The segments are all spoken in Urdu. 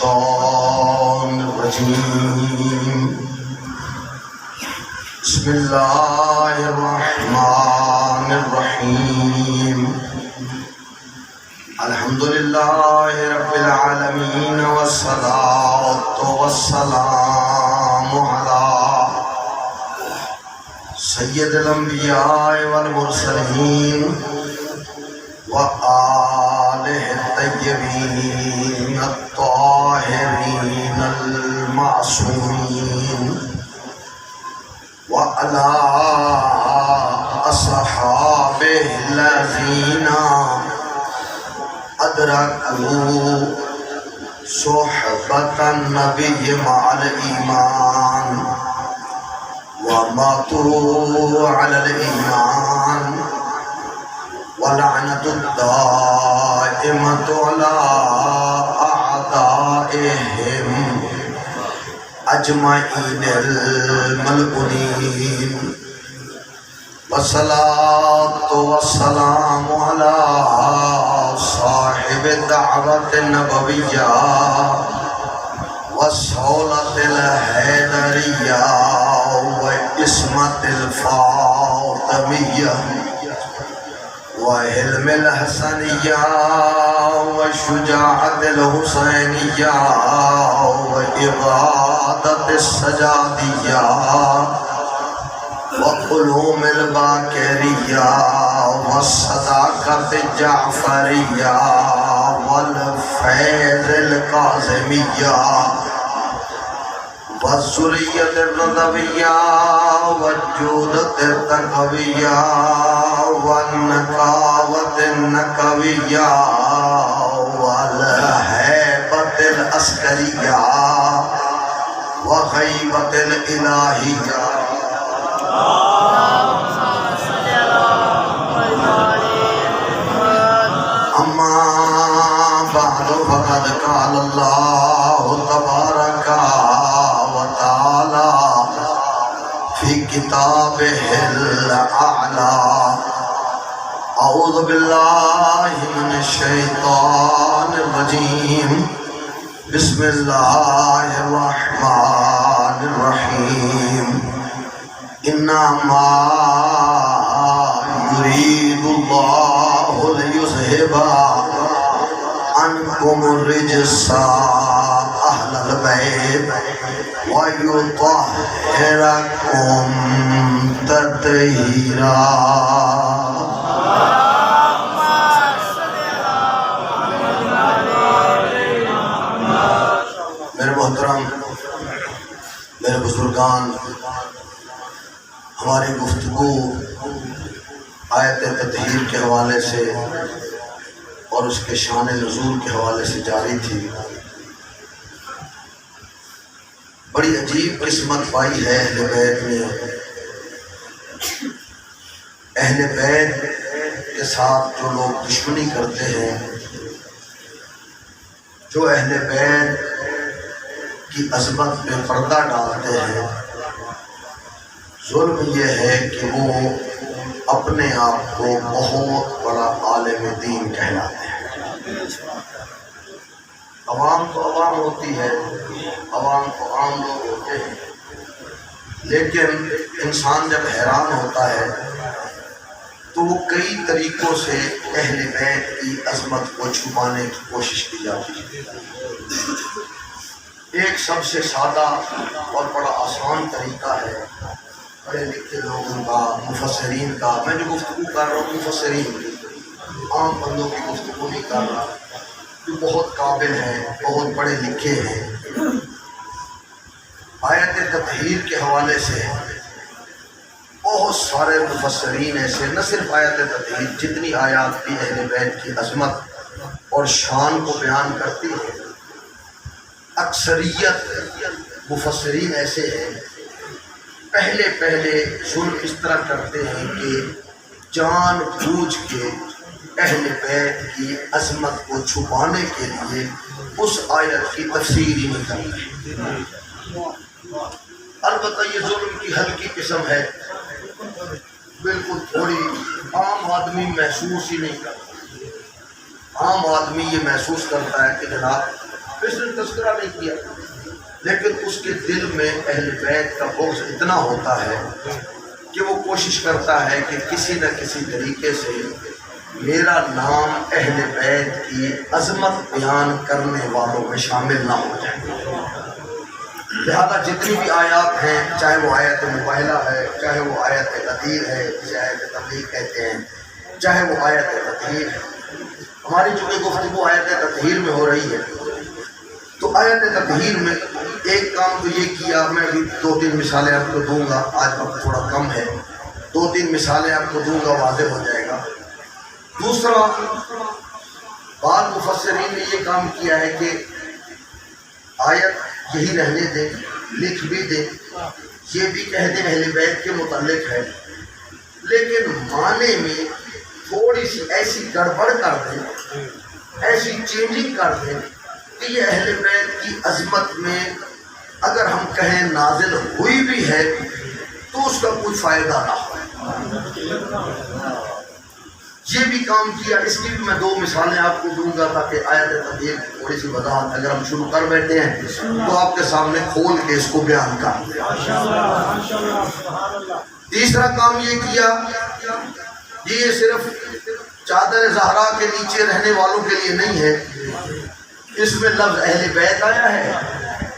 الشيطان الرجيم بسم الله الرحمن الرحيم الحمد لله رب العالمين والصلاة والسلام على سيد الأنبياء والمرسلين وآله الطيبين الطاهرين المعصومين وعلى أصحابه الذين أدركوا صحبة النبي مع الإيمان وماتوا على الإيمان ولعنة الدائمة على أعدائهم أجمعين الملعونين والصلاة والسلام على صاحب الدعوة النبوية والصولة الحيدرية وإسمة الفاطمية وحلم الحسنية والشجاعة الحسينية وإبادة السجادية وعلوم الباكرية والصداقة الجعفرية والفيض الكاظمية والذرية الرضوية والجودة التقوية والنقاوة النقوية والهيبة العسكرية وغيبة الإلهية. أما بعد فقد قال الله تبارك وتعالى في كتابه الأعلى أعوذ بالله من الشيطان الرجيم بسم الله الرحمن الرحيم إنما يريد الله ليذهب عنكم الرجس أهل البيت ويطهركم تطهيرا. میرے محترم، میرے بزرگان، ہماری گفتگو آیت تطہیر کے حوالے سے اور اس کے شان نزول کے حوالے سے جاری تھی. بڑی عجیب قسمت پائی ہے اہل بیت نے. اہل بیت کے ساتھ جو لوگ دشمنی کرتے ہیں، جو اہل بیت کی عظمت پہ پردہ ڈالتے ہیں، ظلم یہ ہے کہ وہ اپنے آپ کو بہت بڑا عالم دین کہلاتے ہیں. عوام تو عوام ہوتی ہے، عوام تو عام لوگ ہوتے ہیں، لیکن انسان جب حیران ہوتا ہے تو وہ کئی طریقوں سے اہل بیت کی عظمت کو چھپانے کی کوشش کی جاتی ہے. ایک سب سے سادہ اور بڑا آسان طریقہ ہے پڑھے لکھے لوگوں کا، مفسرین کا. میں جو گفتگو کر رہا ہوں مفسرین کی، عام بندوں کی گفتگو نہیں کر رہا، جو بہت قابل ہیں، بہت پڑھے لکھے ہیں. آیت تطہیر کے حوالے سے بہت سارے مفسرین ایسے، نہ صرف آیت تطہیر، جتنی آیات بھی اہل بیت کی عظمت اور شان کو بیان کرتی ہے، اکثریت مفسرین ایسے ہیں پہلے ظلم اس طرح کرتے ہیں کہ جان بوجھ کے اہل بیت کی عظمت کو چھپانے کے لیے اس آیت کی تفسیر ہی نہیں کرتے. البتہ یہ ظلم کی ہلکی قسم ہے، بالکل تھوڑی عام آدمی محسوس ہی نہیں کرتا. عام آدمی یہ محسوس کرتا ہے کہ جناب اس نے تذکرہ نہیں کیا، لیکن اس کے دل میں اہل بیت کا بغض اتنا ہوتا ہے کہ وہ کوشش کرتا ہے کہ کسی نہ کسی طریقے سے میرا نام اہل بیت کی عظمت بیان کرنے والوں میں شامل نہ ہو جائے۔ لہذا جتنی بھی آیات ہیں، چاہے وہ آیت مباہلہ ہے، چاہے وہ آیت تطہیر ہے جسے آیت تبلیغ کہتے ہیں، چاہے وہ آیت تطہیر ہے، ہماری چونکہ گفتگو آیت تطہیر میں ہو رہی ہے تو آیت تطہیر میں ایک کام تو یہ کیا، میں بھی 2-3 مثالیں آپ کو دوں گا، آج وقت تھوڑا کم ہے، 2-3 مثالیں آپ کو دوں گا، واضح ہو جائے گا۔ دوسرا، بعض مفسرین نے یہ کام کیا ہے کہ آیت یہی رہنے دیں، لکھ بھی دیں، یہ بھی کہہ دیں اہل بیت کے متعلق ہے، لیکن معنی میں تھوڑی سی ایسی گڑبڑ کر دیں، ایسی چینجنگ کر دیں کہ یہ اہل بیت کی عظمت میں اگر ہم کہیں نازل ہوئی بھی ہے تو اس کا کوئی فائدہ نہ ہو۔ یہ بھی کام کیا، اس کی بھی میں 2 مثالیں آپ کو دوں گا تاکہ آیت تطہیر کی تھوڑی سی وضاحت اگر ہم شروع کر بیٹھے ہیں تو آپ کے سامنے کھول کے اس کو بیان کر دیں۔ تیسرا کام یہ کیا، یہ صرف چادر زہرا کے نیچے رہنے والوں کے لیے نہیں ہے، اس میں لفظ اہل بیت آیا ہے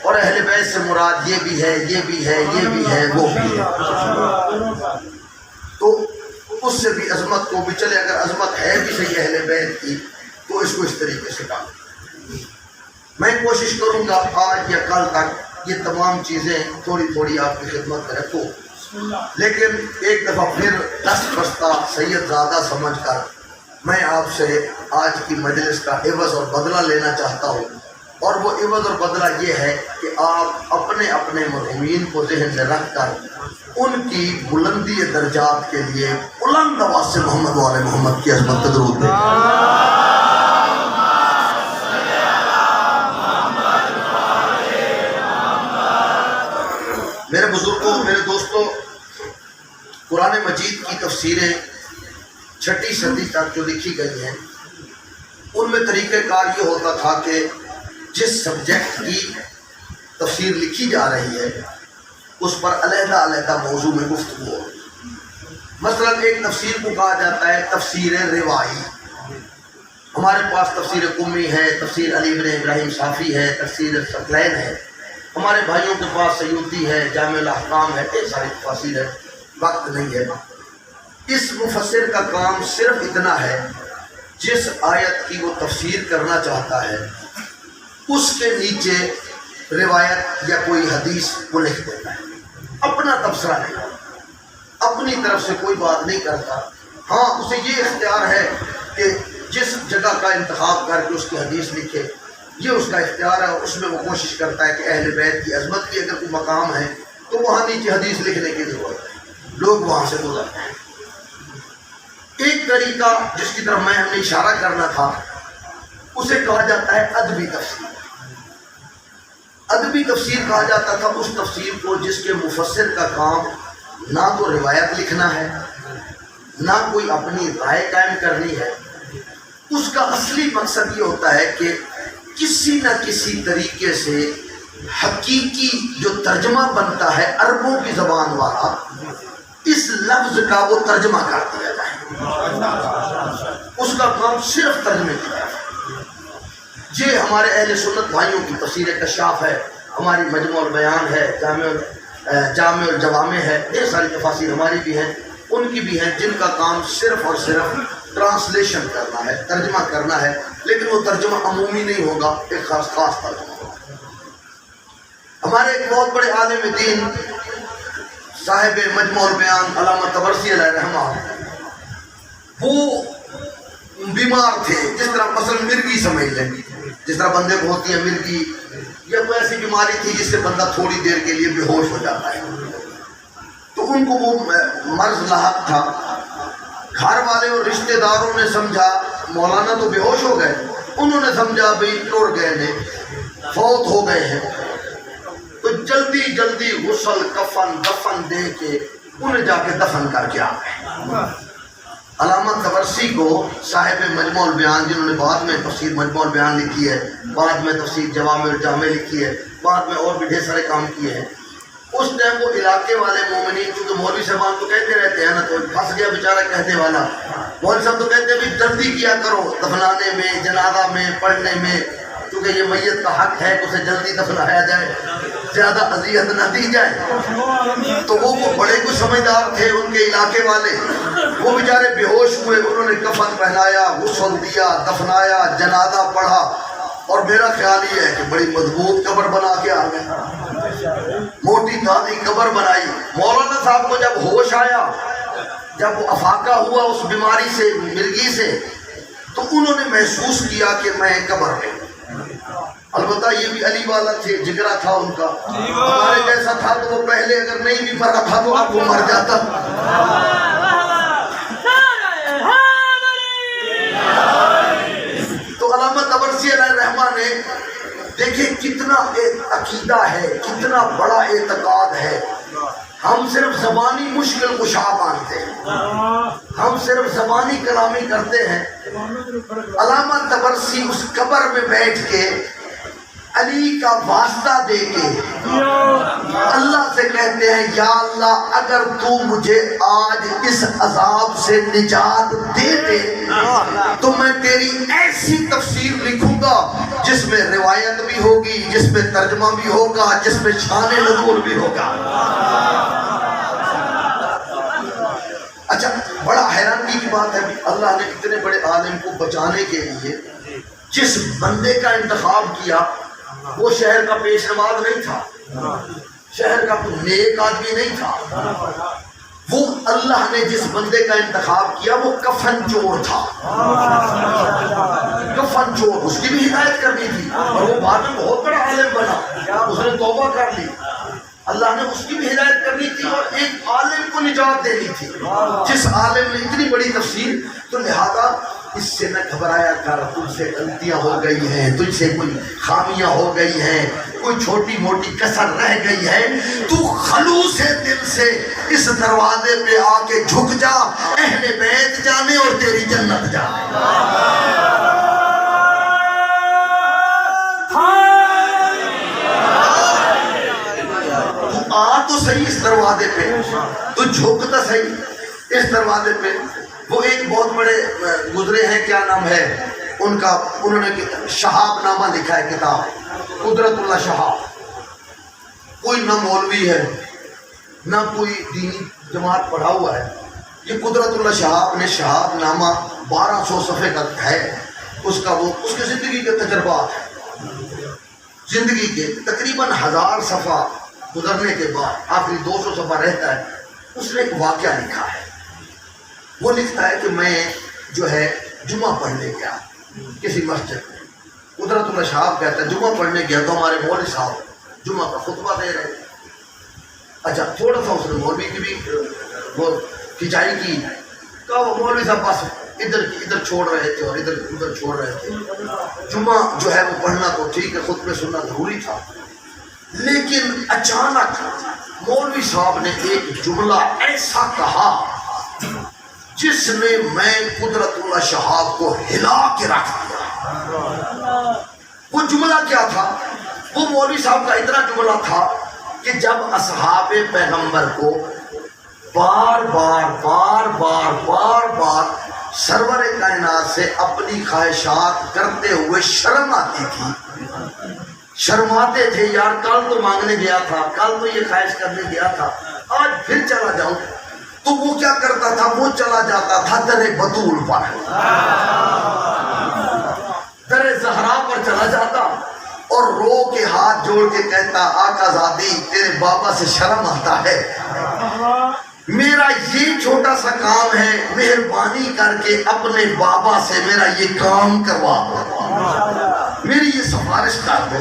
اور اہل بیت سے مراد یہ بھی ہے، یہ بھی ہے، یہ بھی ہے، وہ بھی ہے، تو اس سے بھی عظمت کو بھی چلے، اگر عظمت ہے بھی صحیح اہل بیت کی تو اس کو اس طریقے سے کام۔ میں کوشش کروں گا آج یا کل تک یہ تمام چیزیں تھوڑی تھوڑی آپ کی خدمت میں رکھوں، لیکن ایک دفعہ پھر دست بستہ سید زادہ سمجھ کر میں آپ سے آج کی مجلس کا عوض اور بدلہ لینا چاہتا ہوں، اور وہ عوض اور بدلہ یہ ہے کہ آپ اپنے اپنے مضمین کو ذہن میں رکھ کر ان کی بلندی درجات کے لیے بلند آواز سے محمد والے محمد کی عظمت پہ درود دیں۔ میرے بزرگوں، میرے دوستوں، قرآن مجید کی تفسیریں 6 صدی تک جو لکھی گئی ہیں ان میں طریقہ کار یہ ہوتا تھا کہ جس سبجیکٹ کی تفسیر لکھی جا رہی ہے اس پر علیحدہ علیحدہ موضوع میں گفتگو ہو۔ مثلا ایک تفسیر کو کہا جاتا ہے تفسیر روائی، ہمارے پاس تفسیر قمی ہے، تفسیر علی بن ابراہیم صافی ہے، تفسیر ثقلین ہے، ہمارے بھائیوں کے پاس سیوطی ہے، جامع الاحکام ہے، یہ ساری تفاسیر ہے، وقت نہیں ہے۔ اس مفسر کا کام صرف اتنا ہے جس آیت کی وہ تفسیر کرنا چاہتا ہے اس کے نیچے روایت یا کوئی حدیث کو لکھ دیتا ہے، اپنا تبصرہ نہیں، اپنی طرف سے کوئی بات نہیں کرتا۔ ہاں، اسے یہ اختیار ہے کہ جس جگہ کا انتخاب کر کے اس کی حدیث لکھے، یہ اس کا اختیار ہے، اور اس میں وہ کوشش کرتا ہے کہ اہل بیت کی عظمت کی اگر کوئی مقام ہے تو وہاں نیچے حدیث لکھنے کی ضرورت ہے، لوگ وہاں سے گزرتے ہیں۔ ایک طریقہ جس کی طرف میں ہمیں اشارہ کرنا تھا اسے کہا جاتا ہے ادبی تفسیر۔ ادبی تفسیر کہا جاتا تھا اس تفسیر کو جس کے مفسر کا کام نہ تو روایت لکھنا ہے، نہ کوئی اپنی رائے قائم کرنی ہے، اس کا اصلی مقصد یہ ہوتا ہے کہ کسی نہ کسی طریقے سے حقیقی جو ترجمہ بنتا ہے عربوں کی زبان والا، اس لفظ کا وہ ترجمہ کر دیا جائے۔ اس کا کام صرف ترجمے کی ہے۔ یہ ہمارے اہل سنت بھائیوں کی تفسیر کشاف ہے، ہماری مجموع البیان ہے، جامع الجوامع ہے، یہ ساری تفاسیر ہماری بھی ہیں، ان کی بھی ہیں، جن کا کام صرف اور صرف ٹرانسلیشن کرنا ہے، ترجمہ کرنا ہے، لیکن وہ ترجمہ عمومی نہیں ہوگا، ایک خاص ترجمہ ہوگا۔ ہمارے ایک بہت بڑے عالم دین صاحب مجموع البیان علامہ طبرسی علیہ رحمہ، وہ بیمار تھے، جس طرح مثلا مرگی سمجھ لیں، جس طرح بندے کو ہوتی ہے مرگی، یا کوئی ایسی بیماری تھی جس سے بندہ تھوڑی دیر کے لیے بے ہوش ہو جاتا ہے، تو ان کو وہ مرض لاحق تھا۔ گھر والے اور رشتہ داروں نے سمجھا مولانا تو بے ہوش ہو گئے، انہوں نے سمجھا بھئی ٹر گئے نے، فوت ہو گئے ہیں، تو جلدی جلدی غسل کفن دفن دے کے انہیں جا کے دفن کر کے آ گئے۔ علامہ طبرسی کو صاحب مجموع البیان، جنہوں نے بعد میں تفسیر مجموع البیان لکھی ہے، بعد میں تفسیر جوامع الجامع لکھی ہے، بعد میں اور بھی ڈھیر سارے کام کیے ہیں، اس ٹائم وہ علاقے والے مومنین، کیونکہ مولوی صاحبان تو کہتے رہتے ہیں نا، تو پھنس گیا بیچارہ کہنے والا، مولوی صاحب تو کہتے ہیں بھی جلدی کیا کرو دفنانے میں، جنازہ میں، پڑھنے میں، کیونکہ یہ میت کا حق ہے کہ اسے جلدی دفنایا جائے، زیادہ اذیت نہ دی جائے۔ تو وہ بڑے کچھ سمجھدار تھے ان کے علاقے والے، وہ بیچارے بے ہوش ہوئے، انہوں نے کفن پہنایا، غسل دیا، دفنایا، جنازہ پڑھا، اور میرا خیال یہ ہے کہ بڑی مضبوط قبر بنا کے آ گئے، موٹی تازی قبر بنائی۔ مولانا صاحب کو جب ہوش آیا، جب وہ افاقہ ہوا اس بیماری سے، مرگی سے، تو انہوں نے محسوس کیا کہ میں قبر میں، البتہ یہ بھی علی والا تھے، جگرا تھا ان کا، ہمارے جیسا تھا تو وہ پہلے اگر نہیں بھی مرا تھا تو اب وہ مر جاتا۔ تو علامہ طبرسی علیہ الرحمہ نے دیکھیں کتنا عقیدہ ہے، کتنا بڑا اعتقاد ہے۔ ہم صرف زبانی مشکل کشا مانتے ہیں، ہم صرف زبانی کلامی کرتے ہیں۔ علامہ طبرسی اس قبر میں بیٹھ کے علی کا واسطہ دے کے اللہ سے کہتے ہیں، یا اللہ اگر تو مجھے آج اس عذاب سے نجات دے دے تو میں تیری ایسی تفسیر لکھوں گا جس میں روایت بھی ہوگی، جس میں ترجمہ بھی ہوگا، جس میں شان نزول بھی ہوگا۔ اچھا، بڑا حیرانی کی بات ہے، اللہ نے اتنے بڑے عالم کو بچانے کے لیے جس بندے کا انتخاب کیا وہ شہر کا پیش نماز نہیں تھا، شہر کا کوئی نیک آدمی نہیں تھا، وہ اللہ نے جس بندے کا انتخاب کیا وہ کفن چور تھا، کفن چور، اس کی بھی ہدایت کرنی تھی، اور وہ بعد میں بہت بڑا عالم بنا، اس نے توبہ کر لی، اللہ نے اس کی بھی ہدایت کرنی تھی اور ایک عالم کو نجات دینی تھی، جس عالم نے اتنی بڑی تفسیر۔ تو لہذا اس سے نہ گھبرایا کر، تجھ سے غلطیاں ہو گئی ہیں، تجھ سے کوئی خامیاں ہو گئی ہیں، کوئی چھوٹی موٹی کسر رہ گئی ہے، تو خلوص دل سے اس دروازے پہ آ کے جھک جا، اہل بیت جانے اور تیری جنت جانے۔ تو آ تو صحیح اس دروازے پہ، تو جھک تو صحیح اس دروازے پہ۔ وہ ایک بہت بڑے گزرے ہیں، کیا نام ہے ان کا، انہوں نے شہاب نامہ لکھا ہے کتاب، قدرت اللہ شہاب، کوئی نہ مولوی ہے نہ کوئی دینی جماعت پڑھا ہوا ہے، یہ قدرت اللہ شہاب نے شہاب نامہ 1200 صفحے کا ہے، اس کا وہ اس کی زندگی کے تجربات ہیں، زندگی کے تقریباً 1000 صفحہ گزرنے کے بعد آخری 200 صفحہ رہتا ہے، اس نے ایک واقعہ لکھا ہے۔ وہ لکھتا ہے کہ میں جو ہے جمعہ پڑھنے گیا کسی مسجد میں، قدرت اللہ شہاب کہتا ہے جمعہ پڑھنے گیا تو ہمارے مولوی صاحب جمعہ کا خطبہ دے رہے تھے۔ اچھا، تھوڑا سا اس نے مولوی کی بھی وہ کھنچائی کی، کہا وہ مولوی صاحب بس ادھر چھوڑ رہے تھے اور ادھر چھوڑ رہے تھے، جمعہ جو ہے وہ پڑھنا تو ٹھیک ہے، خطبے سننا ضروری تھا، لیکن اچانک مولوی صاحب نے ایک جملہ ایسا کہا جس نے میں قدرت اللہ شہاب کو ہلا کے رکھ دیا۔ وہ جملہ کیا تھا؟ وہ مولوی صاحب کا اتنا جملہ تھا کہ جب اصحاب پیغمبر کو بار بار سرور کائنات سے اپنی خواہشات کرتے ہوئے شرم آتی تھی، شرماتے تھے، یار کل تو مانگنے گیا تھا، کل تو یہ خواہش کرنے گیا تھا، آج پھر چلا جاؤں، تو وہ کیا کرتا تھا؟ وہ چلا جاتا تھا در بطول پر، در زہرا پر چلا جاتا اور رو کے ہاتھ جوڑ کے کہتا، آقا زادی تیرے بابا سے شرم آتا ہے، میرا یہ چھوٹا سا کام ہے، مہربانی کر کے اپنے بابا سے میرا یہ کام کروا دو، میری یہ سفارش کر دو۔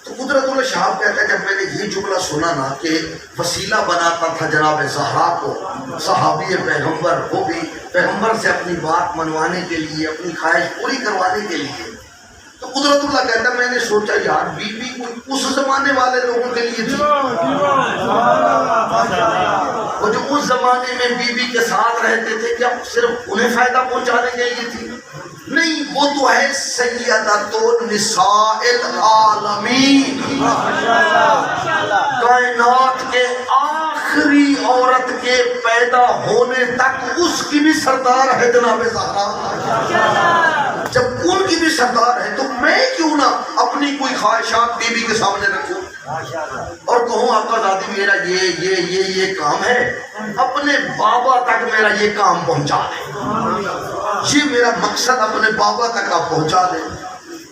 تو قدرت اللہ شہاب کہتا ہے جب میں نے یہ جملہ سنا نا کہ وسیلہ بناتا تھا جناب زہرا کو، صحابی پیغمبر، وہ بھی پیغمبر سے اپنی بات منوانے کے لیے، اپنی خواہش پوری کروانے کے لیے، تو قدرت اللہ کہتا ہے میں نے سوچا یار بی بی اس زمانے والے لوگوں کے لیے تھی، وہ جو اس زمانے میں بیوی کے ساتھ رہتے تھے کیا صرف انہیں فائدہ پہنچانے کے لیے تھی؟ نہیں، وہ تو ہے سیدۃ النساء العالمین، کائنات کے آخری عورت کے پیدا ہونے تک اس کی بھی سردار ہے جناب زہرا۔ جب ان کی بھی سردار ہے تو میں کیوں نہ اپنی کوئی خواہشات بیوی کے سامنے رکھوں اور کہوں آقا زادی میرا یہ کام ہے، اپنے بابا تک میرا یہ کام پہنچا دیں، یہ میرا مقصد اپنے بابا تک آپ پہنچا دیں۔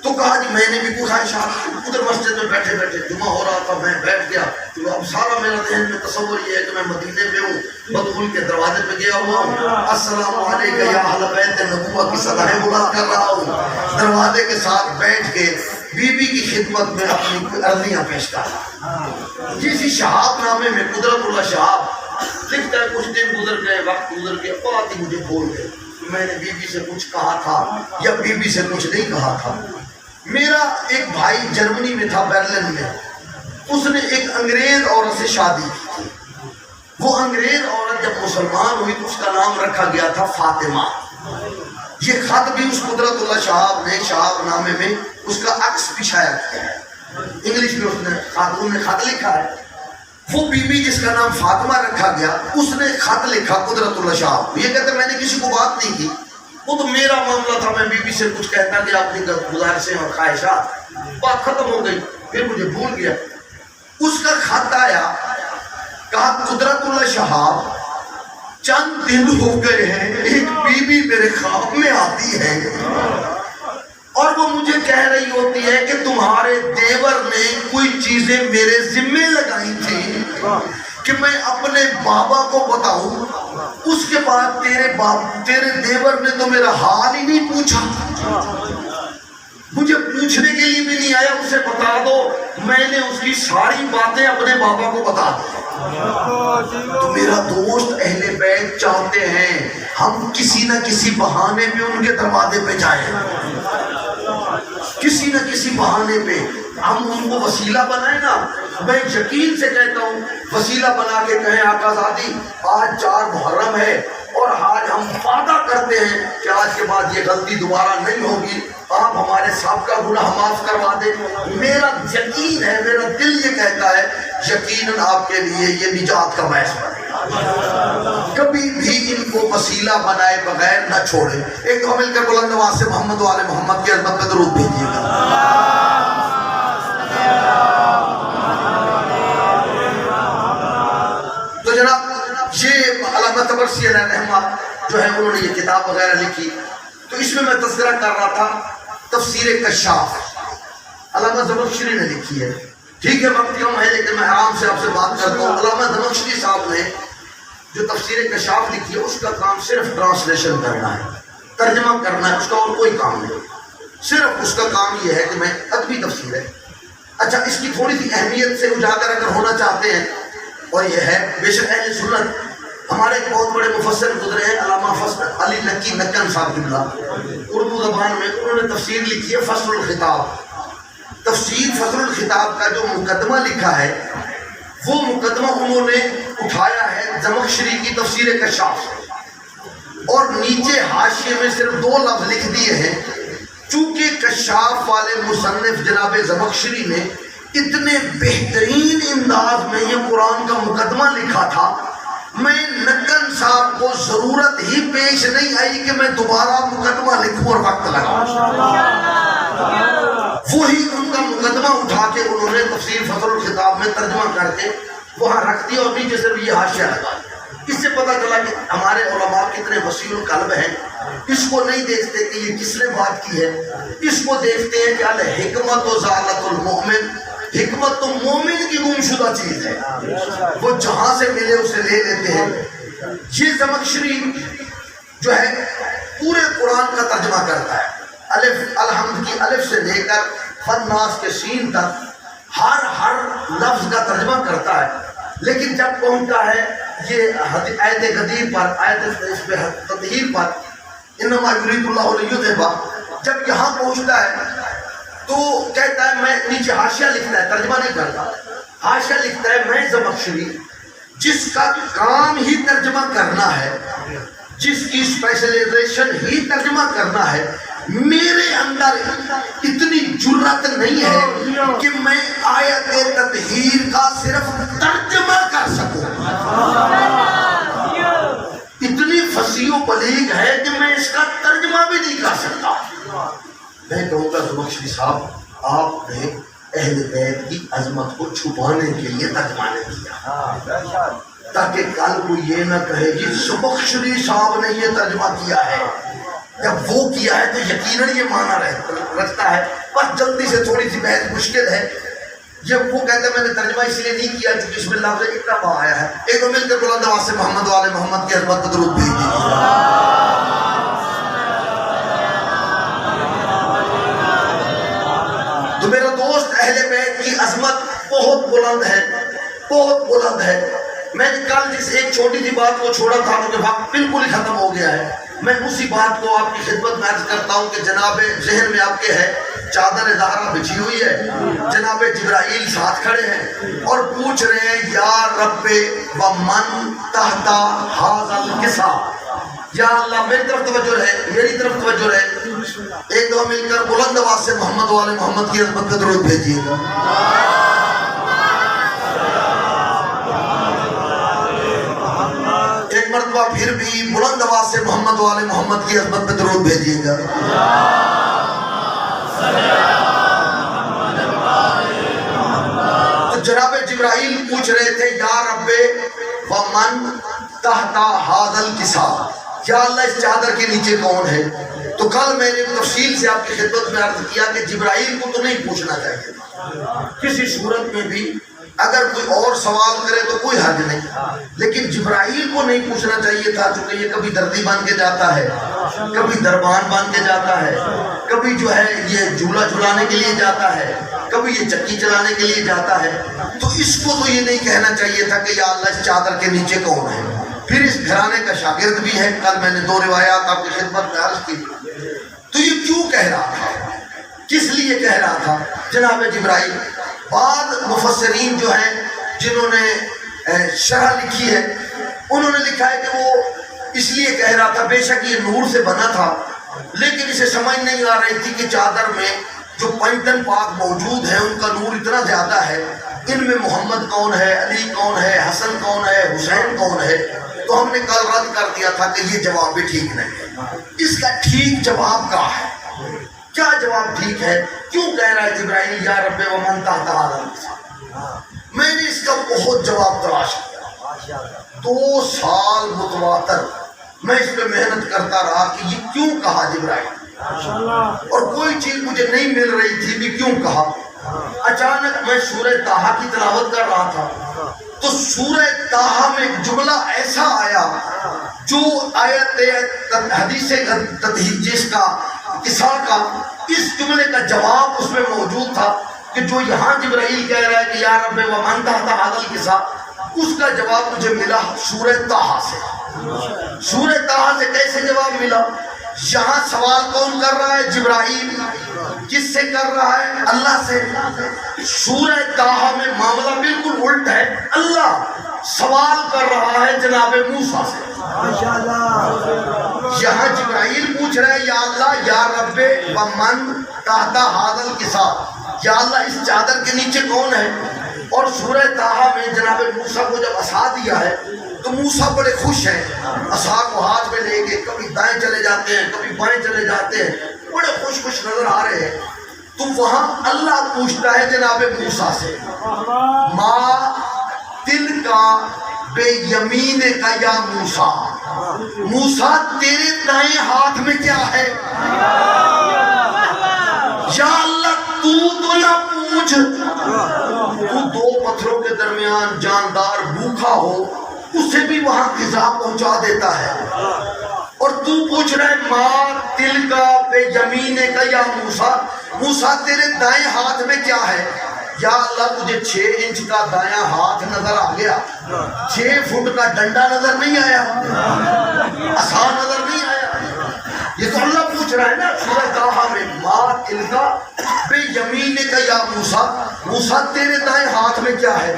تو کہا جی میں نے بھی کوئی خواہشات، ادھر مسجد میں بیٹھے بیٹھے جمعہ ہو رہا تھا، میں بیٹھ گیا تو اب سارا میرا ذہن میں تصور یہ ہے کہ میں مدینے میں ہوں، بدخل کے دروازے پہ گیا ہوا ہوں، السلام علیکم یا اہل بیت نبوت کی صدایں بلند کر رہا ہوں، دروازے کے ساتھ بیٹھ کے بیوی کی خدمت میں اپنی عرضیاں پیش کر رہا۔ جیسی شہاب نامے میں قدرت اللہ شہاب لکھتا ہے کچھ دن گزر گئے، وقت گزر گیا، بات ہی مجھے بھول گئے، میں نے بیوی سے کچھ کہا تھا یا بیوی سے کچھ نہیں کہا تھا۔ میرا ایک بھائی جرمنی میں تھا، برلن میں، اس نے ایک انگریز عورت سے شادی کی تھی۔ وہ انگریز عورت جب مسلمان ہوئی تو اس کا نام رکھا گیا تھا فاطمہ۔ یہ خط بھی اس قدرت اللہ شہاب نے شہاب نامے میں اس کا عکس بھی شائع کیا ہے، انگلش میں اس نے خاتون نے خط لکھا ہے۔ وہ بیوی جس کا نام فاطمہ رکھا گیا اس نے خط لکھا قدرت اللہ شہاب، یہ کہتے میں نے کسی کو بات نہیں کی، وہ تو میرا معاملہ تھا، میں بیوی سے کچھ کہتا کہ اپنی گزارشیں اور خواہشات، بات ختم ہو گئی، پھر مجھے بھول گیا۔ اس کا خط آیا، کہا قدرت اللہ شہاب چند دن ہو گئے ہیں ایک بیوی میرے خواب میں آتی ہے اور وہ مجھے کہہ رہی ہوتی ہے کہ تمہارے دیور نے کوئی چیزیں میرے ذمے لگائی تھی کہ میں اپنے بابا کو بتاؤں، اس کے بعد تیرے دیور نے تو میرا حال ہی نہیں پوچھا، مجھے پوچھنے کے لیے بھی نہیں آیا، اسے بتا دو، میں نے اس کی ساری باتیں اپنے بابا کو بتا دی۔ تو میرا دوست اہل بیت چاہتے ہیں ہم کسی نہ کسی بہانے پہ ان کے دروازے پہ جائیں، کسی نہ کسی بہانے پہ ہم ان کو وسیلہ بنائیں نا۔ میں یقین سے کہتا ہوں وسیلہ بنا کے کہیں آقا زادی آج 4 محرم ہے اور آج ہم وعدہ کرتے ہیں کہ آج کے بعد یہ غلطی دوبارہ نہیں ہوگی، آپ ہمارے سابقہ گناہ معاف کروا دیں۔ میرا یقین ہے، میرا دل یہ کہتا ہے یقیناً آپ کے لیے یہ نجات کا باعث بنے گا۔ کبھی بھی ان کو وسیلہ بنائے بغیر نہ چھوڑیں۔ ایک دفعہ مل کر بلند آواز سے محمد و آل محمد کی عظمت میں درود بھیجیے گا۔ تو جناب یہ علامہ طبرسی علیہ رحمہ جو ہے انہوں نے یہ کتاب وغیرہ لکھی، تو اس میں تذکرہ کر رہا تھا تفسیر کشاف علامہ زمخشری نے لکھی ہے۔ ٹھیک ہے وقت کم ہے لیکن میں آرام سے آپ سے بات کرتا ہوں۔ علامہ زمخشری صاحب نے جو تفسیر کشاف لکھی ہے اس کا کام صرف ٹرانسلیشن کرنا ہے، ترجمہ کرنا ہے، اس کا اور کوئی کام نہیں، صرف اس کا کام یہ ہے کہ میں ادبی تفسیر ہے۔ اچھا اس کی تھوڑی سی اہمیت سے اجاگر اگر ہونا چاہتے ہیں، اور یہ ہے بے شک اہل سنت ہمارے ایک بہت بڑے مفسر گزرے ہیں علامہ فصل علی نقی نکن صاحب قبلہ، اردو زبان میں انہوں نے تفسیر لکھی ہے فصل الخطاب۔ تفسیر فصل الخطاب کا جو مقدمہ لکھا ہے وہ مقدمہ انہوں نے اٹھایا ہے زمخشری کی تفسیر کشاف، اور نیچے حاشیے میں صرف 2 لفظ لکھ دیے ہیں۔ چونکہ کشاف والے مصنف جناب زمخشری نے اتنے بہترین انداز میں یہ قرآن کا مقدمہ لکھا تھا، میں نکن صاحب کو ضرورت ہی پیش نہیں آئی کہ میں دوبارہ مقدمہ لکھوں اور وقت لگاؤں۔ وہی ان کا مقدمہ اٹھا کے انہوں نے تفسیر فصل الخطاب میں ترجمہ کر کے وہاں رکھ دیا اور نیچے سے بھی یہ حاشیہ لگا دیا۔ اس سے پتہ چلا کہ ہمارے علماء کتنے وسیع القلب ہیں، اس کو نہیں دیکھتے کہ یہ کس نے بات کی ہے، اس کو دیکھتے ہیں کہ الحکمت و ضالۃ المؤمن، حکمت تو مومن کی گمشدہ چیز ہے، وہ جہاں سے ملے اسے لے لیتے ہیں۔ یہ زمخشری جو ہے پورے قرآن کا ترجمہ کرتا ہے، الف الحمد کی الف سے لے کر فناس کے سین تک ہر لفظ کا ترجمہ کرتا ہے، لیکن جب پہنچتا ہے یہ آیت غدیر پر، آیت اس پہ تطہیر پر، انما یرید اللہ لیذھب، جب یہاں پہنچتا ہے تو کہتا ہے، میں نیچے حاشیہ لکھتا ہے، ترجمہ نہیں کرتا، حاشیہ لکھتا ہے میں زمخشری جس کا کام ہی ترجمہ کرنا ہے، جس کی اسپیشلائزیشن ہی ترجمہ کرنا ہے، میرے اندر اتنی جرات نہیں ہے کہ میں آیت تطہیر کا صرف ترجمہ کر سکوں، اتنی فصیح و بلیغ ہے کہ میں اس کا ترجمہ بھی نہیں کر سکتا۔ میں کہوں گا زبخشی صاحب، آپ نے اہل بیت کی عظمت کو چھپانے کے لیے ترجمہ نہیں کیا، تاکہ کل کو یہ نہ کہے کہ زبخشی صاحب نے یہ ترجمہ کیا ہے۔ جب وہ کیا ہے تو یقیناً یہ معنی رکھتا ہے، پر جلدی سے تھوڑی سی بحث مشکل ہے۔ جب وہ کہتے ہیں میں نے ترجمہ اس لیے نہیں کیا کیونکہ اس میں لفظ اتنا پا آیا ہے۔ ایک مل کر بلند آواز سے محمد والے محمد کی عظمت پر درود بھیج دیجیے۔ تو میرا دوست، اہل بیت کی عظمت بہت بلند ہے، بہت بلند ہے۔ میں نے کل جس ایک چھوٹی سی بات کو چھوڑا تھا کیونکہ وقت بالکل ہی ختم ہو گیا ہے، میں اسی بات کو آپ کی خدمت میں عرض کرتا ہوں کہ جناب ذہن میں آپ کے ہے چادر زہرا بچھی ہوئی ہے، جناب جبرائیل ساتھ کھڑے ہیں اور پوچھ رہے ہیں یا رب ومن تحت ھذا الکسا، یا اللہ میری طرف توجہ ہے، میری طرف توجہ ہے۔ ایک دو مل کر بلند آواز سے محمد والے محمد کی عظمت پہ درود بھیجیے گا۔ ایک مرتبہ پھر بھی بلند آواز سے محمد والے محمد کی عظمت پہ درود بھیجیے گا۔ تو جناب جبرائیل پوچھ رہے تھے یا رب ومن تحت ھذا الکسا، یا اللہ اس چادر کے نیچے کون ہے؟ تو کل میں نے تفصیل سے آپ کی خدمت میں عرض کیا کہ جبرائیل کو تو نہیں پوچھنا چاہیے تھا، کسی صورت میں بھی اگر کوئی اور سوال کرے تو کوئی حرج نہیں، لیکن جبرائیل کو نہیں پوچھنا چاہیے تھا چونکہ یہ کبھی دردی بن کے جاتا ہے، کبھی دربان بن کے جاتا ہے، کبھی جو ہے یہ جھولا جھلانے کے لیے جاتا ہے، کبھی یہ چکی چلانے کے لیے جاتا ہے، تو اس کو تو یہ نہیں کہنا چاہیے تھا کہ یا اللہ اس چادر کے نیچے کون ہے۔ پھر اس گھرانے کا شاگرد بھی ہے، کل میں نے 2 روایات آپ کی خدمت میں عرض کی، تو یہ کیوں کہہ رہا تھا، کس لیے کہہ رہا تھا جناب جبرائیل؟ بعض مفسرین جو ہیں جنہوں نے شرح لکھی ہے انہوں نے لکھا ہے کہ وہ اس لیے کہہ رہا تھا، بے شک یہ نور سے بنا تھا لیکن اسے سمجھ نہیں آ رہی تھی کہ چادر میں جو 5 تن پاک موجود ہیں ان کا نور اتنا زیادہ ہے، ان میں محمد کون ہے، علی کون ہے، حسن کون ہے، حسین کون ہے؟ تو ہم نے کل رد کر دیا تھا کہ یہ جواب بھی ٹھیک نہیں ہے۔ اس کا ٹھیک جواب کیا ہے؟ کیا جواب ٹھیک ہے؟ کیوں کہہ رہا ہے جبرائیل یا رب ومن تحت ھذا الکسا؟ میں نے اس کا بہت جواب تلاش کیا، 2 سال متواتر میں اس پہ محنت کرتا رہا کہ یہ کیوں کہا جبرائیل، اور کوئی چیز مجھے نہیں مل رہی تھی بھی کیوں کہا۔ اچانک میں سورہ طٰہٰ کی تلاوت کر رہا تھا تو سورہ طٰہٰ میں ایک جملہ ایسا آیا جو آیت حدیث جس کا کسا کا اس جملے کا جواب اس میں موجود تھا کہ جو یہاں جبرائیل کہہ رہا ہے کہ یا رب ومن تحت ھذا الکسا، اس کا جواب مجھے ملا سورہ طٰہٰ سے۔ سورہ طٰہٰ سے کیسے جواب ملا؟ یہاں سوال کون کر رہا ہے؟ جبرائیل۔ کس سے کر رہا ہے؟ اللہ سے۔ سورہ طٰہٰ میں معاملہ بالکل الٹ ہے، اللہ سوال کر رہا ہے جناب موسیٰ سے۔ یہاں جبرائیل پوچھ رہے ہیں یا اللہ یا رب ومن تحت ھذا الکسا، یا اللہ اس چادر کے نیچے کون ہے؟ اور سورہ طٰہٰ میں جناب موسیٰ کو جب عصا دیا ہے تو موسیٰ بڑے خوش ہیں، عصا کو ہاتھ میں لے کے کبھی دائیں چلے جاتے ہیں کبھی بائیں چلے جاتے ہیں، بڑے خوش خوش نظر آ رہے ہیں۔ تو وہاں اللہ پوچھتا ہے جناب موسیٰ سے ما تلک بے یمین کا یا موسیٰ، موسیٰ تیرے دائیں ہاتھ میں کیا ہے؟ یا اللہ تو نہ پوچھ، تو 2 پتھروں کے درمیان جاندار بھوکا ہو اسے بھی وہاں غذا پہنچا دیتا ہے، اور تو پوچھ رہا ہے ما تلک بے یمین کا یا موسیٰ، موسیٰ تیرے دائیں ہاتھ میں کیا ہے؟ یا اللہ تجھے 6 انچ کا دایاں ہاتھ نظر آ گیا، 6 فٹ کا ڈنڈا نظر نہیں آیا، عصا نظر نہیں آیا؟ یہ تو اللہ پوچھ رہا ہے نا سورہ طٰہٰ میں ما تلک بے یمین کا یا موسیٰ، موسیٰ تیرے دائیں ہاتھ میں کیا ہے؟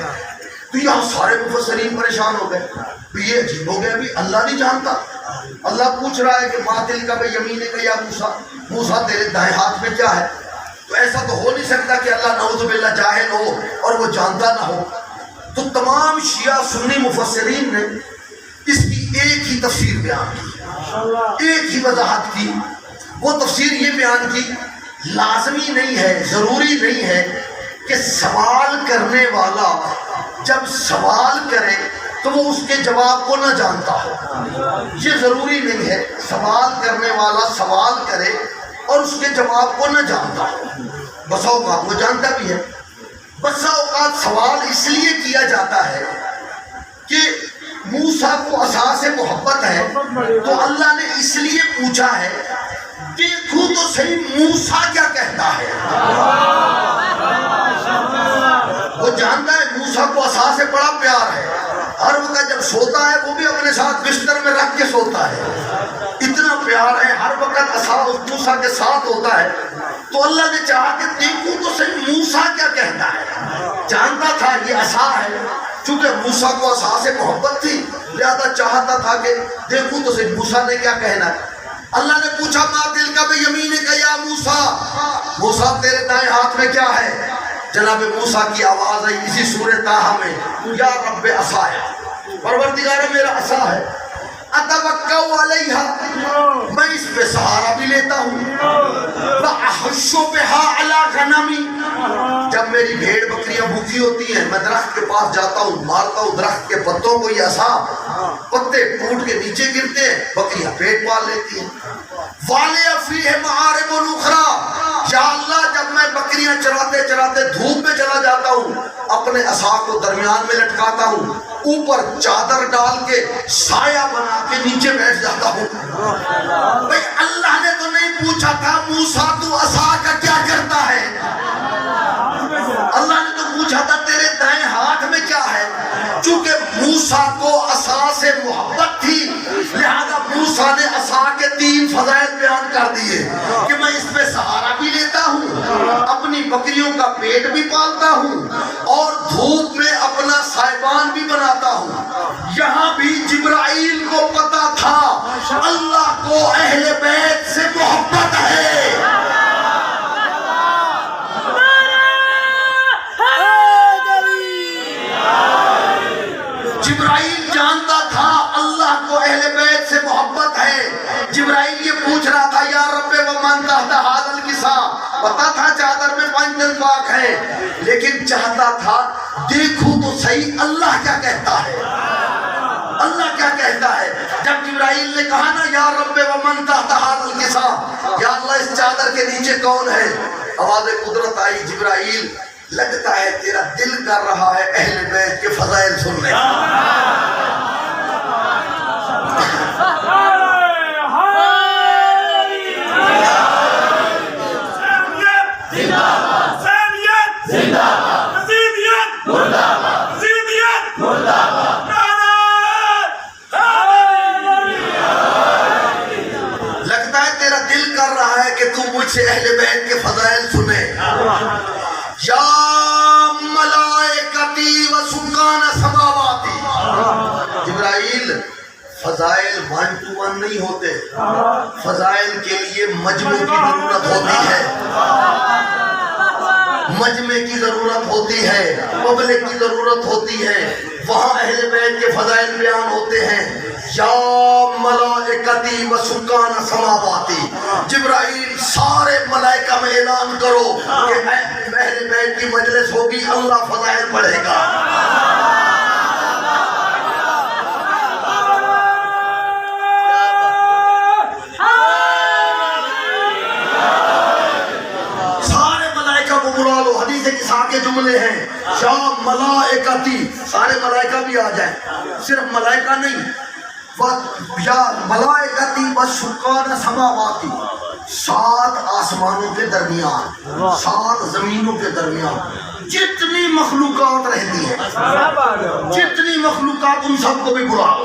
تو یہاں سارے مفسرین پریشان ہو گئے. تو یہ عجیب ہو گیا, بھی اللہ نہیں جانتا. اللہ پوچھ رہا ہے کہ ما تلک بیمینک یا موسیٰ, موسیٰ تیرے دائیں ہاتھ میں کیا ہے؟ تو ایسا تو ہو نہیں سکتا کہ اللہ نعوذ باللہ جاہل ہو اور وہ جانتا نہ ہو. تو تمام شیعہ سنی مفسرین نے اس کی ایک ہی تفسیر بیان کی, ایک ہی وضاحت کی. وہ تفسیر یہ بیان کی, لازمی نہیں ہے, ضروری نہیں ہے کہ سوال کرنے والا جب سوال کرے تو وہ اس کے جواب کو نہ جانتا ہو. یہ ضروری نہیں ہے سوال کرنے والا سوال کرے اور اس کے جواب کو نہ جانتا ہو. بسا اوقات وہ جانتا بھی ہے. بسا اوقات سوال اس لیے کیا جاتا ہے کہ موسیٰ کو عصا سے محبت ہے, تو اللہ نے اس لیے پوچھا ہے دیکھو تو صحیح موسیٰ کیا کہتا ہے. وہ جانتا ہے موسیٰ کو عصا سے بڑا پیار ہے, ہر وقت جب سوتا ہے وہ بھی اپنے ساتھ بستر میں رکھ کے سوتا ہے, اتنا پیار ہے, ہر وقت عصا اس موسیٰ کے ساتھ ہوتا ہے. تو اللہ نے چاہا کہ دیکھو تو صحیح موسیٰ کیا کہتا ہے. جانتا تھا یہ عصا ہے, چونکہ موسیٰ کو عصا سے محبت تھی لہذا چاہتا تھا کہ دیکھو تو صحیح موسیٰ نے کیا کہنا ہے. اللہ نے پوچھا ما تلک بیمینک یا موسیٰ, موسیٰ تیرے دائیں ہاتھ میں کیا ہے؟ جناب موسیٰ کی آواز آئی اسی سورہ طٰہٰ میں, یا رب عصایا, پروردگار میرا عصا ہے, اتوکل علیہا, میں اس پہ سہارا بھی لیتا ہوں, واحش بہا علی غنمی, جب میری بھیڑ بکریاں بھوکی ہوتی ہیں میں درخت کے پاس جاتا ہوں, مارتا ہوں درخت کے پتوں کو, یہ عصا پتے ٹوٹ کے نیچے گرتے ہیں, بکریاں پیٹ پال لیتی ہیں. وَلِیَ فِیہِ مَعَارِبُ أُخْرَىٰ, یا اللہ جب میں بکریاں چراتے چراتے دھوپ میں چلا جاتا ہوں اپنے عصا کو درمیان میں لٹکاتا ہوں, اوپر چادر ڈال کے سایہ بنا کے نیچے بیٹھ جاتا ہوں. بھئی اللہ نے تو نہیں پوچھا تھا موسیٰ تو عصا کا کیا کرتا ہے, اللہ نے تو پوچھا تھا تیرے دائیں ہاتھ میں کیا ہے. چونکہ موسیٰ کو عصا سے محبت تھی لہذا موسیٰ نے عصا کے 3 فضائل بیان کر دیے کہ میں اس پہ سہارا بھی لیتا ہوں, اپنی بکریوں کا پیٹ بھی پالتا ہوں, اور دھوپ میں اپنا سائبان بھی بناتا ہوں. یہاں بھی جبرائیل کو پتا تھا اللہ کو اہل بیت سے محبت ہے. جبرائیل جانتا تھا اللہ کو اہل بیت سے محبت ہے. جبرائیل یہ پوچھ رہا تھا یا رب ومن تحت ھذا الکساء, پتا تھا چادر میں 5 دن پاک ہے, لیکن چاہتا تھا دیکھو تو صحیح اللہ کیا کہتا ہے, اللہ کیا کہتا ہے. جب جبرائیل نے کہا نا یا رب ومن تحت ھذا الکساء, یا اللہ اس چادر کے نیچے کون ہے, آواز قدرت آئی, جبرائیل لگتا ہے تیرا دل کر رہا ہے اہل بیت کے فضائل سننے کا. لگتا ہے تیرا دل کر رہا ہے کہ تم مجھ سے اہل بیت کے فضائل سنے. یا ملائکتی و سکان سماواتی, جبرائیل فضائل 1 to 1 نہیں ہوتے, فضائل کے لیے مجمع کی ضرورت ہوتی ہے, مجمع کی ضرورت ہوتی ہے, پبلک کی ضرورت ہوتی ہے, وہاں اہل بیت کے فضائل بیان ہوتے ہیں. یا ملائکتی و سکان سماواتی, جبرائیل سارے ملائکہ میں اعلان کرو کہ اہل بیت کی مجلس ہوگی, اللہ فضائل پڑھے گا. سارے ملائکہ کو بلا لو, حدیث کسا کے جملے ہیں, یا ملائکتی, سارے ملائکہ بھی آ جائیں, صرف ملائکہ نہیں, یا ملائکتی و سکان سماواتی, 7 آسمانوں کے درمیان, 7 زمینوں کے درمیان جتنی مخلوقات رہتی ہیں, جتنی مخلوقات ان سب کو بھی بلاؤ,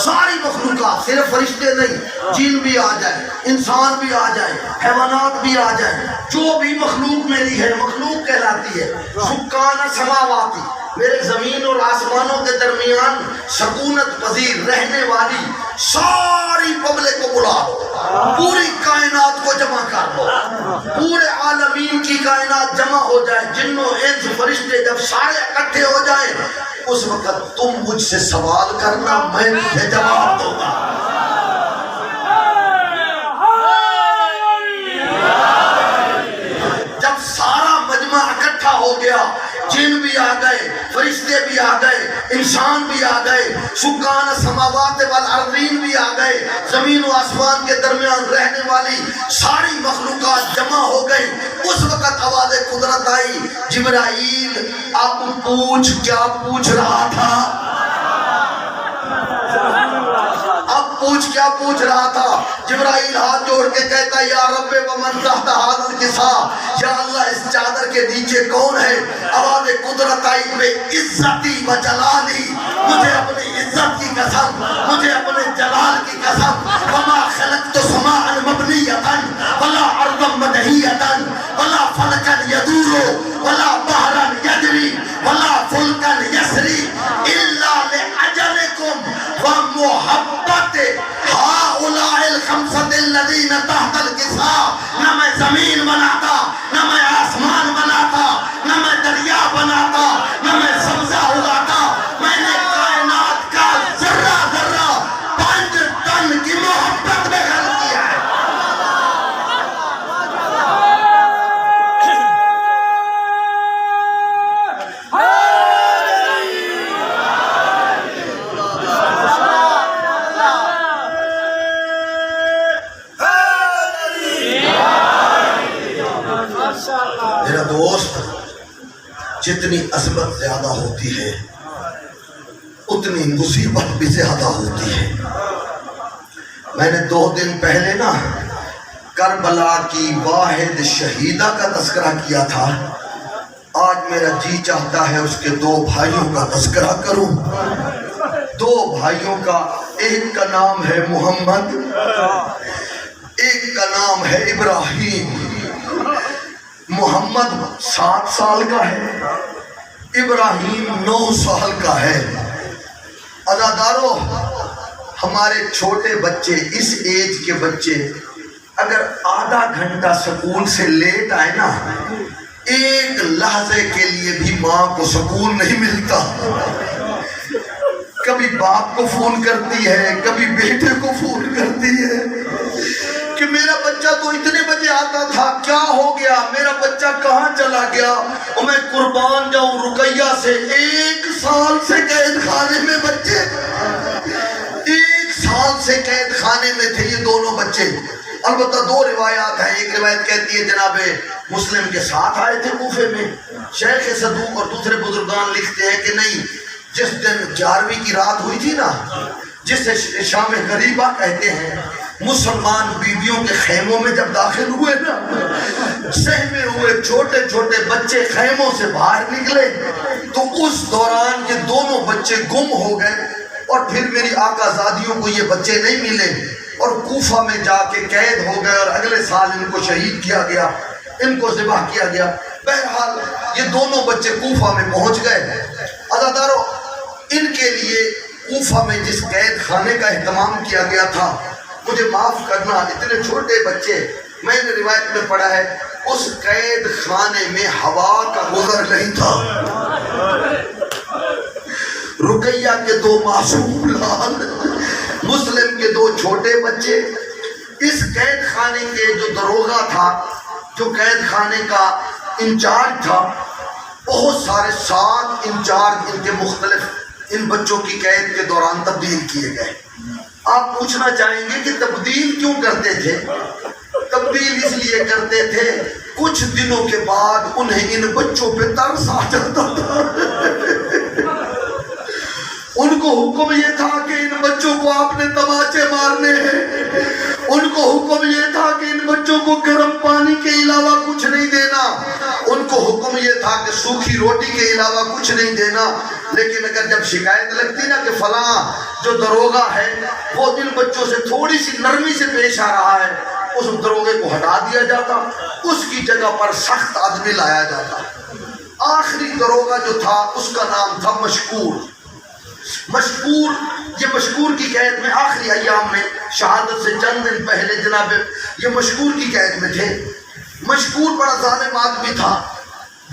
ساری مخلوقات, صرف فرشتے نہیں, جن بھی آ جائیں, انسان بھی آ جائیں, حیوانات بھی آ جائیں, جو بھی مخلوق میری ہے, مخلوق کہلاتی کرتی ہے. سکان سماواتی، میرے زمین اور آسمانوں کے درمیان سکونت پذیر رہنے والی ساری پبلک کو بلا لو، پوری کائنات کو جمع کر لو، پورے عالمین کی کائنات جمع ہو جائے، جن و انس فرشتے جب سارے اکٹھے ہو جائیں، اس وقت تم مجھ سے سوال کرنا، میں تمہیں جواب دوں گا. جب سارا مجمع اکٹھا ہو گیا، جن بھی آ گئے، فرشتے بھی آ گئے، انسان بھی آ گئے، سکان سماوات والارضین بھی آ گئے، زمین و آسمان کے درمیان رہنے والی ساری مخلوقات جمع ہو گئی. اس وقت آواز قدرت آئی، جبرائیل اب پوچھ کیا پوچھ رہا تھا. اب پوچھ کیا پوچھ رہا تھا. جبرائیل ہاتھ جوڑ کے کہتا ہے، یا رب ومن تحت هذا الكساء، یا اللہ اس چادر کے نیچے کون ہے. آواز قدرت آئی، بے عزتی و جلالی، مجھے اپنی عزت کی قسم، مجھے اپنے جلال کی قسم، وما خلقت سماء مبنیۃ ولا ارضا مدحیۃ ولا فلکا یدور ولا بحرا یجری ولا فلکا یسری الا لاجلکم ومحبت هؤلاء الخمسة الذين تحت الكساء. نہ میں زمین بناتا، نہ میں آسمان بناتا، نہ میں دریا بناتا، نہ میں سبزہ اگاتا، میں نے کائنات کا ذرہ ذرہ 5 ٹن کی محبت میں خلق کیا ہے. میرا دوست، جتنی عظمت زیادہ ہوتی ہے اتنی مصیبت بھی زیادہ ہوتی ہے. میں نے 2 دن پہلے نا کربلا کی واحد شہیدہ کا تذکرہ کیا تھا. آج میرا جی چاہتا ہے اس کے 2 بھائیوں کا تذکرہ کروں. 2 بھائیوں کا، ایک کا نام ہے محمد، ایک کا نام ہے ابراہیم. محمد 7 سال کا ہے، ابراہیم 9 سال کا ہے. عزادارو، ہمارے چھوٹے بچے، اس ایج کے بچے اگر آدھا گھنٹہ سکول سے لیٹ آئے نا، ایک لحظے کے لیے بھی ماں کو سکون نہیں ملتا. کبھی باپ کو فون کرتی ہے، کبھی بیٹے کو فون کرتی ہے کہ میرا بچہ تو اتنے بجے آتا تھا، کیا ہو گیا، میرا بچہ کہاں چلا گیا. اور میں قربان جاؤں رقیہ سے، 1 سال سے قید خانے میں بچے، 1 سال سے قید خانے میں تھے یہ دونوں بچے. البتہ 2 روایات ہیں. ایک روایت کہتی ہے جناب مسلم کے ساتھ آئے تھے کوفے میں. شیخ صدوق اور دوسرے بزرگان لکھتے ہیں کہ نہیں، جس دن 11ویں کی رات ہوئی تھی نا، جسے شام غریبہ کہتے ہیں، مسلمان بیویوں کے خیموں میں جب داخل ہوئے نا، سہمے ہوئے چھوٹے چھوٹے بچے خیموں سے باہر نکلے، تو اس دوران یہ دونوں بچے گم ہو گئے. اور پھر میری آقا زادیوں کو یہ بچے نہیں ملے اور کوفہ میں جا کے قید ہو گئے، اور اگلے سال ان کو شہید کیا گیا، ان کو ذبح کیا گیا. بہرحال یہ دونوں بچے کوفہ میں پہنچ گئے. عزادارو، ان کے لیے کوفہ میں جس قید خانے کا اہتمام کیا گیا تھا، مجھے معاف کرنا، اتنے چھوٹے بچے، میں نے روایت میں پڑھا ہے اس قید خانے میں ہوا کا گزر نہیں تھا. رقیہ کے 2 معصوم لال، مسلم کے 2 چھوٹے بچے. اس قید خانے کے جو دروغہ تھا، جو قید خانے کا انچارج تھا، بہت سارے 7 انچارج ان کے مختلف ان بچوں کی قید کے دوران تبدیل کیے گئے. آپ پوچھنا چاہیں گے کہ تبدیل کیوں کرتے تھے؟ تبدیل اس لیے کرتے تھے، کچھ دنوں کے بعد انہیں ان بچوں پہ ترس آ جاتا تھا. ان کو حکم یہ تھا کہ ان بچوں کو آپ نے تماچے مارنے ہیں، ان کو حکم یہ تھا کہ ان بچوں کو گرم پانی کے علاوہ کچھ نہیں دینا، ان کو حکم یہ تھا کہ سوکھی روٹی کے علاوہ کچھ نہیں دینا. لیکن اگر جب شکایت لگتی نا کہ فلاں جو دروغہ ہے وہ ان بچوں سے تھوڑی سی نرمی سے پیش آ رہا ہے، اس دروغے کو ہٹا دیا جاتا، اس کی جگہ پر سخت آدمی لایا جاتا. آخری دروگا جو تھا اس کا نام تھا مشکور. مشکور، یہ مشکور کی قید میں آخری ایام میں شہادت سے چند دن پہلے جناب یہ مشکور کی قید میں تھے. مشکور بڑا ظالم آدمی تھا،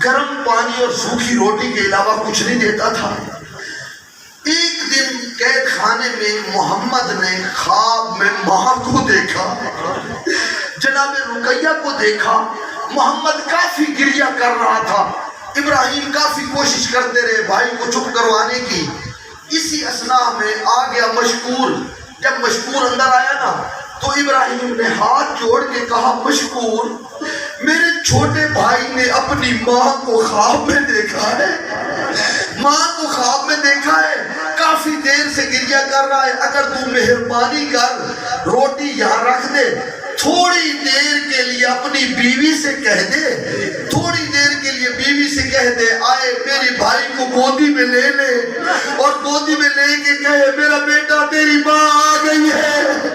گرم پانی اور سوکھی روٹی کے علاوہ کچھ نہیں دیتا تھا. ایک دن قید خانے میں محمد نے خواب میں ماں کو دیکھا، جناب رقیہ کو دیکھا. محمد کافی گریہ کر رہا تھا، ابراہیم کافی کوشش کرتے رہے بھائی کو چپ کروانے کی. اسی اثناء میں آ گیا مشکور. جب مشکور اندر آیا نا تو ابراہیم نے ہاتھ جوڑ کے کہا مشکور میرے چھوٹے بھائی نے اپنی ماں کو خواب میں دیکھا ہے، ماں کو خواب میں دیکھا ہے، کافی دیر سے گریہ کر رہا ہے. اگر تو مہربانی کر روٹی یہاں رکھ دے، تھوڑی دیر کے لیے اپنی بیوی سے کہہ دے، تھوڑی دیر کے لیے بیوی سے کہہ دے آئے میرے بھائی کو گودی میں لے لے، اور گودی میں لے کے کہے میرا بیٹا تیری ماں آ گئی ہے،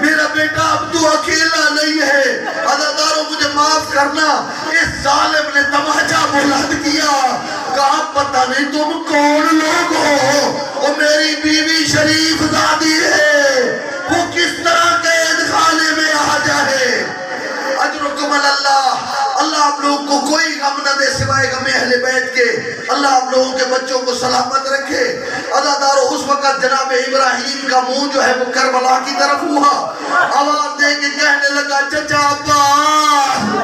میرا بیٹا اب تو اکیلا نہیں ہے. عزاداروں مجھے معاف کرنا، اس ظالم نے تماچا بلند کیا، کہا پتہ نہیں تم کون لوگ ہو، وہ میری بیوی شریف زادی ہے، وہ کس طرح قید خانے میں آ جائے. اجرکم اللہ، اللہ آپ لوگوں کو کوئی غم نہ دے سوائے غم اہل بیت کے. اللہ آپ لوگوں کے بچوں کو سلامت رکھے. عزاداروں اس وقت جناب ابراہیم کا منہ جو ہے وہ کربلا کی طرف ہوا، آواز دے کے کہنے لگا چچا عباس،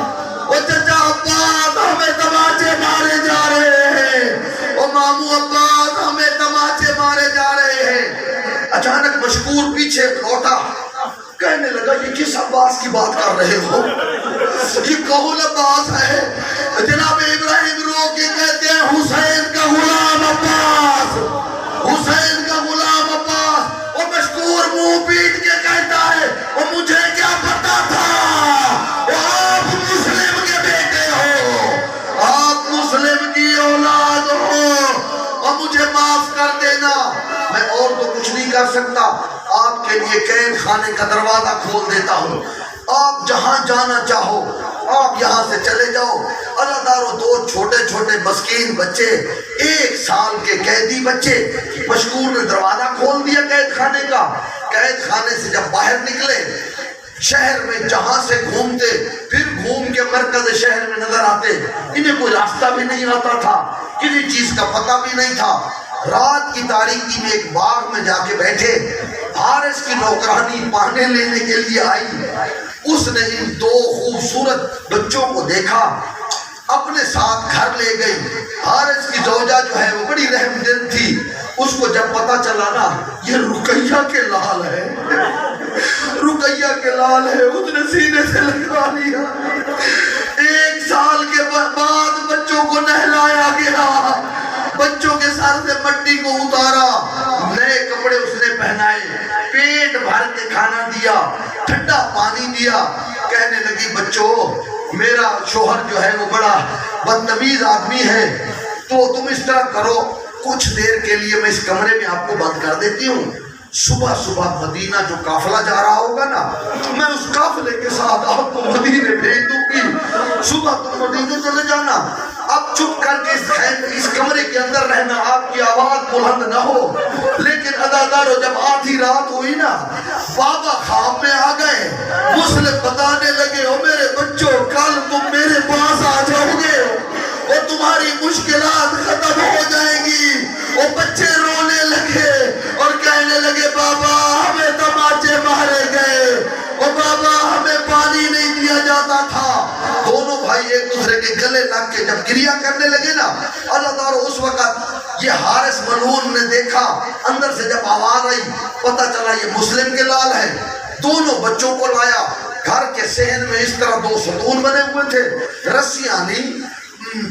او چچا عباس ہمیں تماچے مارے جا رہے ہیں، او مامو عباس ہمیں تماچے مارے جا رہے ہیں. اچانک مشکور پیچھے لوٹا، کہنے لگا یہ کس عباس کی بات کر رہے ہو، یہ کون عباس ہے؟ جناب ابراہیم رو کے کہتے ہیں حسین کا غلام عباس، حسین کا غلام عباس. وہ مشکور منہ پیٹ کے کہتا ہے وہ مجھے کیا پتا تھا، وہ آپ مسلم کے بیٹے ہو، آپ مسلم کی اولاد ہو، اور مجھے معاف کر دینا، میں اور تو کچھ نہیں کر سکتا. آپ کے لیے قید خانے کا دروازہ کھول دیتا ہوں، آپ جہاں جانا چاہو آپ یہاں سے چلے جاؤ. عزاداروں دو چھوٹے چھوٹے مسکین بچے، 1 سال کے قیدی بچے، مشکور نے دروازہ کھول دیا قید خانے کا. قید خانے سے جب باہر نکلے، شہر میں جہاں سے گھومتے پھر گھوم کے مرکز شہر میں نظر آتے. انہیں کوئی راستہ بھی نہیں آتا تھا، کسی چیز کا پتہ بھی نہیں تھا. رات کی تاریکی میں ایک باغ میں جا کے بیٹھے، حارث کی نوکرانی پانے لینے کے لیے آئی. اس نے ان 2 خوبصورت بچوں کو دیکھا، اپنے ساتھ گھر لے گئی. حارث کی زوجہ جو ہے وہ بڑی رحم دل تھی، اس کو جب پتا چلا نا یہ رقیہ کے لال ہے، رقیہ کے لال ہے، اس نے سینے سے لگا لیا. 1 سال کے بعد بچوں کو نہلایا گیا، بچوں کے سر سے مٹی کو اتارا، نئے کپڑے اس نے پہنائے، پیٹ بھر کے کھانا دیا، ٹھنڈا پانی دیا. کہنے لگی بچوں میرا شوہر جو ہے وہ بڑا بدتمیز آدمی ہے، تو تم اس طرح کرو کچھ دیر کے لیے میں اس کمرے میں آپ کو بند کر دیتی ہوں، صبح صبح مدینہ جو قافلہ جا رہا ہوگا نا میں اس قافلے کے ساتھ آپ کو مدینے بھیج دوں گی، صبح تم مدینے چلے جانا. اب چپ کر کے اس کمرے کے اندر رہنا، آپ کی آواز بلند نہ ہو. لیکن عزاداروں جب آدھی رات ہوئی نا بابا خواب میں آ گئے، مسلم بتانے لگے او میرے بچوں کل تم میرے پاس آ جاؤ گے، وہ تمہاری مشکلات ختم ہو جائیں گی. وہ بچے رونے لگے اور کہنے لگے بابا ہمیں تماچے مارے گئے، وہ بابا ہمیں پانی نہیں دیا جاتا تھا. دونوں بھائی ایک دوسرے کے گلے لگ کے جب گریہ کرنے لگے نا، اللہ تعالیٰ اس وقت یہ حارث ملعون نے دیکھا، اندر سے جب آواز آئی پتہ چلا یہ مسلم کے لال ہے. دونوں بچوں کو لایا، گھر کے صحن میں اس طرح 2 ستون بنے ہوئے تھے، رسیاں نہیں،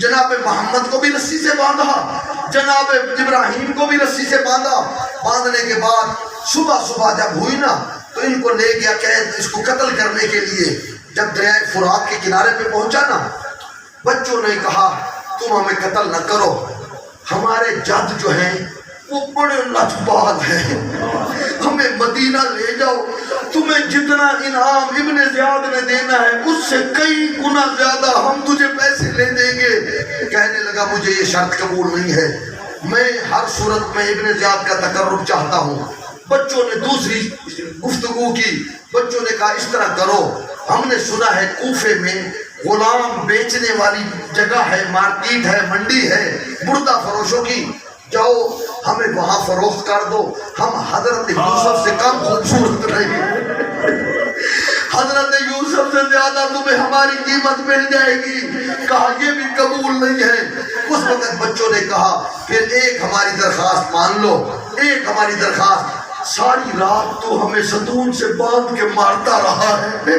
جناب محمد کو بھی رسی سے باندھا، جناب ابراہیم کو بھی رسی سے باندھا. باندھنے کے بعد صبح جب ہوئی نا تو ان کو لے گیا قید اس کو قتل کرنے کے لیے. جب دریائے فرات کے کنارے پہ پہنچا نا بچوں نے کہا تم ہمیں قتل نہ کرو، ہمارے جد جو ہیں وہ بڑے لجبال ہیں، ہمیں مدینہ لے جاؤ، تمہیں جتنا انعام ابن زیاد نے دینا ہے اس سے کئی گنا زیادہ ہم تجھے پیسے لے دیں گے. کہنے لگا کہا مجھے یہ شرط قبول نہیں ہے، میں ہر صورت میں ابن زیاد کا تقرب چاہتا ہوں۔ بچوں نے دوسری گفتگو کی، بچوں نے کہا اس طرح کرو، ہم نے سنا ہے کوفے میں غلام بیچنے والی جگہ ہے، مارکیٹ ہے، منڈی ہے مردہ فروشوں کی، جاؤ ہمیں وہاں فروخت کر دو، ہم حضرت یوسف سے کم خوبصورت نہیں، حضرت یوسف سے زیادہ تمہیں ہماری قیمت مل جائے گی۔ کہا یہ بھی قبول نہیں ہے۔ اس وقت بچوں نے کہا پھر ایک ہماری درخواست مان لو، ایک ہماری درخواست، ساری رات تو ہمیں ستون سے باندھ کے مارتا رہا ہے،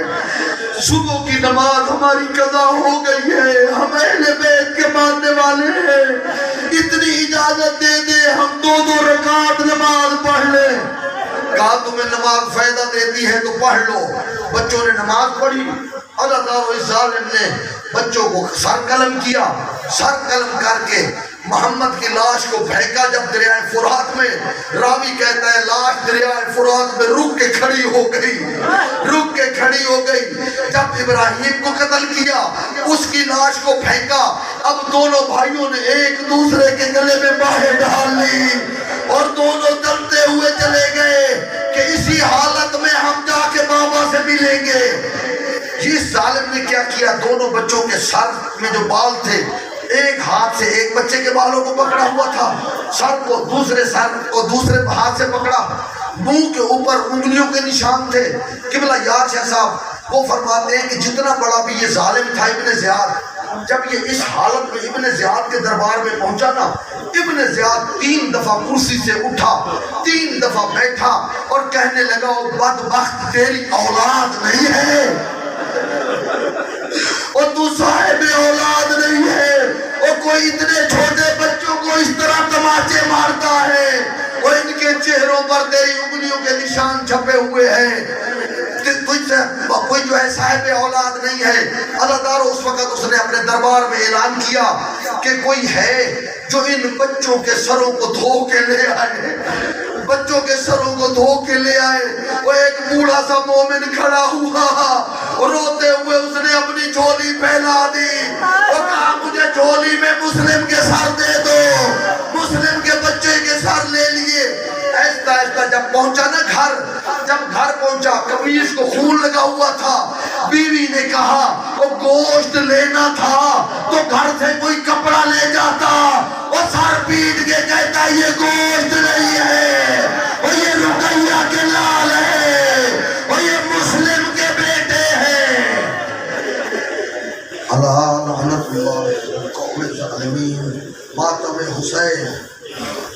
صبح کی نماز ہماری قضا ہو گئی ہے، ہم اہل بیت کے ماننے والے ہیں، اتنی اجازت دے دے ہم 2 رکعت نماز پڑھ لیں۔ کہا تمہیں نماز فائدہ دیتی ہے تو پڑھ لو۔ بچوں نے نماز پڑھی، اللہ تعالیٰ اس ظالم نے بچوں کو سر قلم کیا، سر قلم کر کے محمد کی لاش کو پھینکا جب دریائے فرات میں۔ راوی کہتا ہے لاش دریائے فرات میں رک کے کھڑی ہو گئی، رک کے کھڑی ہو گئی۔ جب ابراہیم کو قتل کیا اس کی لاش کو پھینکا، اب دونوں بھائیوں نے ایک دوسرے کے گلے میں باہیں ڈال لی اور دونوں ڈرتے ہوئے چلے گئے کہ اسی حالت میں ہم جا کے بابا سے ملیں گے۔ اس ظالم نے کیا کیا، دونوں بچوں کے سر میں جو بال تھے، ایک ہاتھ سے ایک بچے کے بالوں کو پکڑا ہوا تھا، سر کو دوسرے ہاتھ سے پکڑا، منہ کے اوپر انگلیوں کے نشان تھے۔ قبلہ یار شاہ صاحب وہ فرماتے ہیں کہ جتنا بڑا بھی یہ ظالم تھا ابن زیاد، جب یہ اس حالت میں ابن زیاد کے دربار میں پہنچا نا، ابن زیاد 3 دفعہ کرسی سے اٹھا، 3 دفعہ بیٹھا اور کہنے لگا او بدبخت تیری اولاد نہیں ہے، اور تو صاحب اولاد نہیں ہے، اور کوئی اتنے چھوٹے بچوں کو اس طرح تماچے مارتا ہے، اور ان کے چہروں پر تیری انگلیوں کے نشان چھپے ہوئے ہیں، کوئی جو ہے صاحب اولاد نہیں ہے۔ اللہ تعالیٰ اس وقت اس نے اپنے دربار میں اعلان کیا کہ کوئی ہے جو ان بچوں کے سروں کو دھو کے لے آئے، بچوں کے سروں کو دھو کے لے آئے۔ وہ ایک بوڑھا سا مومن کھڑا ہوا اور روتے ہوئے اس نے اپنی جھولی پھیلا دی اور کہا مجھے جھولی میں مسلم کے سر دے دو۔ مسلم کے بچے کے سر لے لیے۔ ایسا ایسا جب پہنچا نا گھر، جب گھر پہنچا قمیص کو خون لگا ہوا تھا، بیوی نے کہا وہ گوشت لینا تھا تو گھر سے کوئی کپڑا لے جاتا، اور سر پیٹ کے کہتا یہ گوشت نہیں ہے، اور یہ رقیہ کے لال ہے، اور یہ مسلم کے بیٹے ہیں۔ اللہ لعنت اللہ قوم ظالمین، ماتم حسین۔